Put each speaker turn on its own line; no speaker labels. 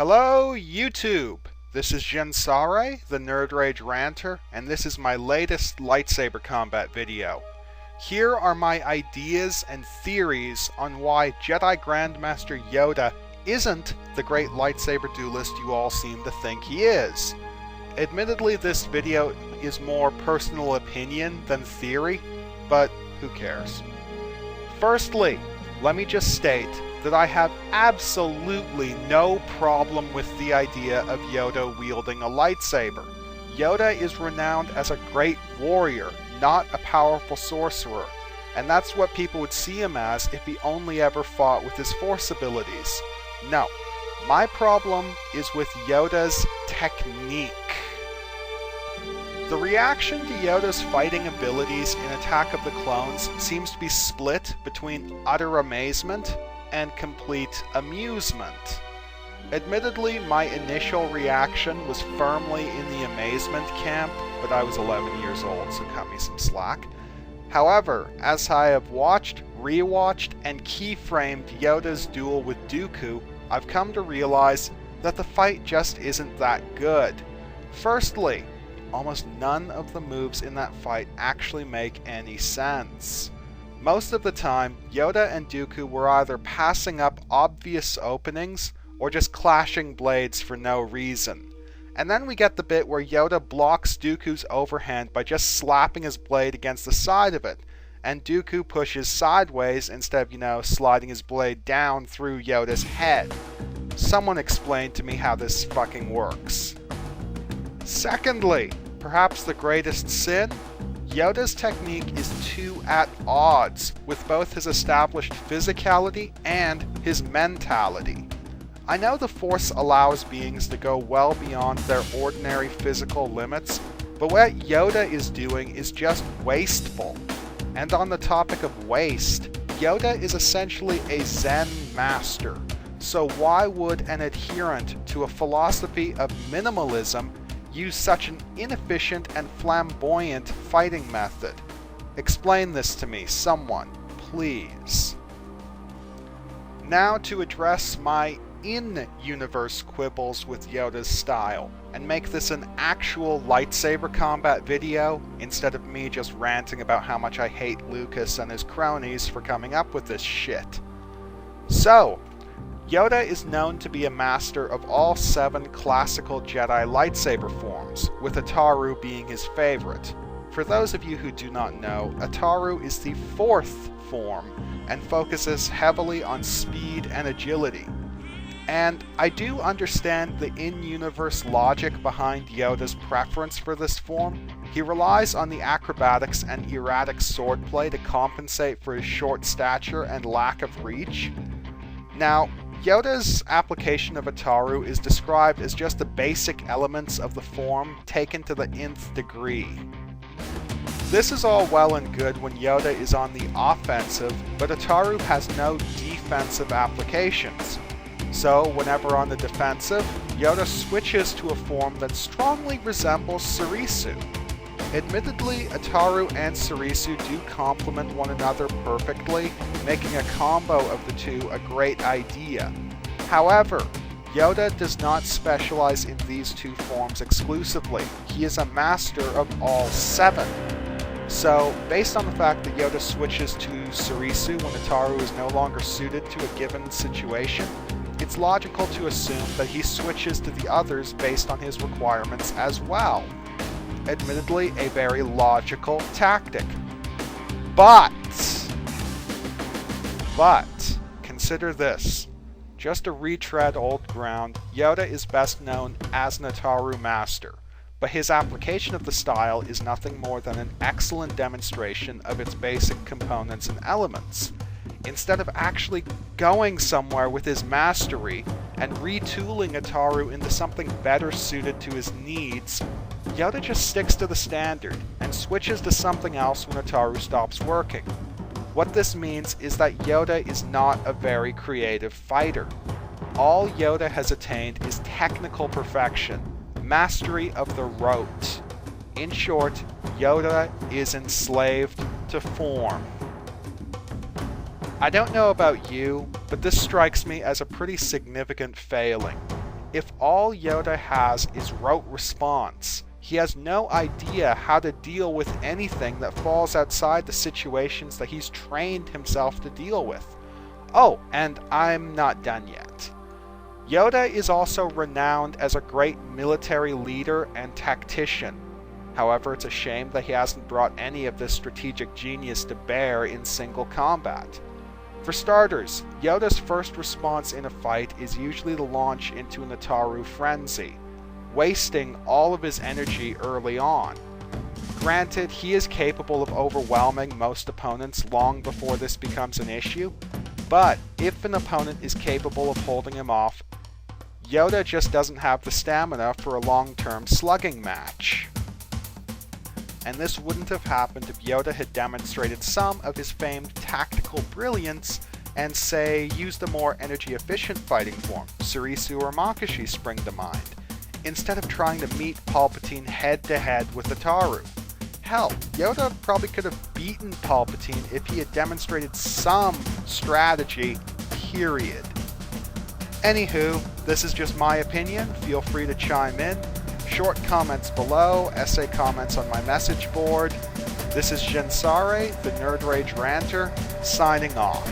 Hello, YouTube! This is Jensaarai, the Nerd Rage Ranter, and this is my latest lightsaber combat video. Here are my ideas and theories on why Jedi Grandmaster Yoda isn't the great lightsaber duelist you all seem to think he is. Admittedly, this video is more personal opinion than theory, but who cares? Firstly, let me just state that I have absolutely no problem with the idea of Yoda wielding a lightsaber. Yoda is renowned as a great warrior, not a powerful sorcerer, and that's what people would see him as if he only ever fought with his Force abilities. No, my problem is with Yoda's technique. The reaction to Yoda's fighting abilities in Attack of the Clones seems to be split between utter amazement and complete amusement. Admittedly, my initial reaction was firmly in the amazement camp, but I was 11 years old, so cut me some slack. However, as I have watched, rewatched, and keyframed Yoda's duel with Dooku, I've come to realize that the fight just isn't that good. Firstly, almost none of the moves in that fight actually make any sense. Most of the time, Yoda and Dooku were either passing up obvious openings or just clashing blades for no reason. And then we get the bit where Yoda blocks Dooku's overhand by just slapping his blade against the side of it, and Dooku pushes sideways instead of, sliding his blade down through Yoda's head. Someone explain to me how this fucking works. Secondly, perhaps the greatest sin? Yoda's technique is too at odds with both his established physicality and his mentality. I know the Force allows beings to go well beyond their ordinary physical limits, but what Yoda is doing is just wasteful. And on the topic of waste, Yoda is essentially a Zen master, so why would an adherent to a philosophy of minimalism use such an inefficient and flamboyant fighting method? Explain this to me, someone, please. Now to address my in-universe quibbles with Yoda's style, and make this an actual lightsaber combat video, instead of me just ranting about how much I hate Lucas and his cronies for coming up with this shit. So, Yoda is known to be a master of all 7 classical Jedi lightsaber forms, with Ataru being his favorite. For those of you who do not know, Ataru is the 4th form, and focuses heavily on speed and agility. And I do understand the in-universe logic behind Yoda's preference for this form. He relies on the acrobatics and erratic swordplay to compensate for his short stature and lack of reach. Now, Yoda's application of Ataru is described as just the basic elements of the form taken to the nth degree. This is all well and good when Yoda is on the offensive, but Ataru has no defensive applications. So, whenever on the defensive, Yoda switches to a form that strongly resembles Surisu. Admittedly, Ataru and Surisu do complement one another perfectly, making a combo of the two a great idea. However, Yoda does not specialize in these 2 forms exclusively. He is a master of all 7. So, based on the fact that Yoda switches to Surisu when Ataru is no longer suited to a given situation, it's logical to assume that he switches to the others based on his requirements as well. Admittedly, a very logical tactic. But, consider this. Just to retread old ground, Yoda is best known as an Ataru master, but his application of the style is nothing more than an excellent demonstration of its basic components and elements. Instead of actually going somewhere with his mastery and retooling Ataru into something better suited to his needs, Yoda just sticks to the standard and switches to something else when Ataru stops working. What this means is that Yoda is not a very creative fighter. All Yoda has attained is technical perfection, mastery of the rote. In short, Yoda is enslaved to form. I don't know about you, but this strikes me as a pretty significant failing. If all Yoda has is rote response, he has no idea how to deal with anything that falls outside the situations that he's trained himself to deal with. Oh, and I'm not done yet. Yoda is also renowned as a great military leader and tactician. However, it's a shame that he hasn't brought any of this strategic genius to bear in single combat. For starters, Yoda's first response in a fight is usually to launch into an Ataru frenzy, wasting all of his energy early on. Granted, he is capable of overwhelming most opponents long before this becomes an issue, but if an opponent is capable of holding him off, Yoda just doesn't have the stamina for a long-term slugging match. And this wouldn't have happened if Yoda had demonstrated some of his famed tactical brilliance and, say, used a more energy-efficient fighting form. Surisu or Makashi spring to mind, instead of trying to meet Palpatine head-to-head with Ataru. Hell, Yoda probably could have beaten Palpatine if he had demonstrated some strategy, period. Anywho, this is just my opinion. Feel free to chime in. Short comments below, essay comments on my message board. This is Jensaarai, the Nerd Rage Ranter, signing off.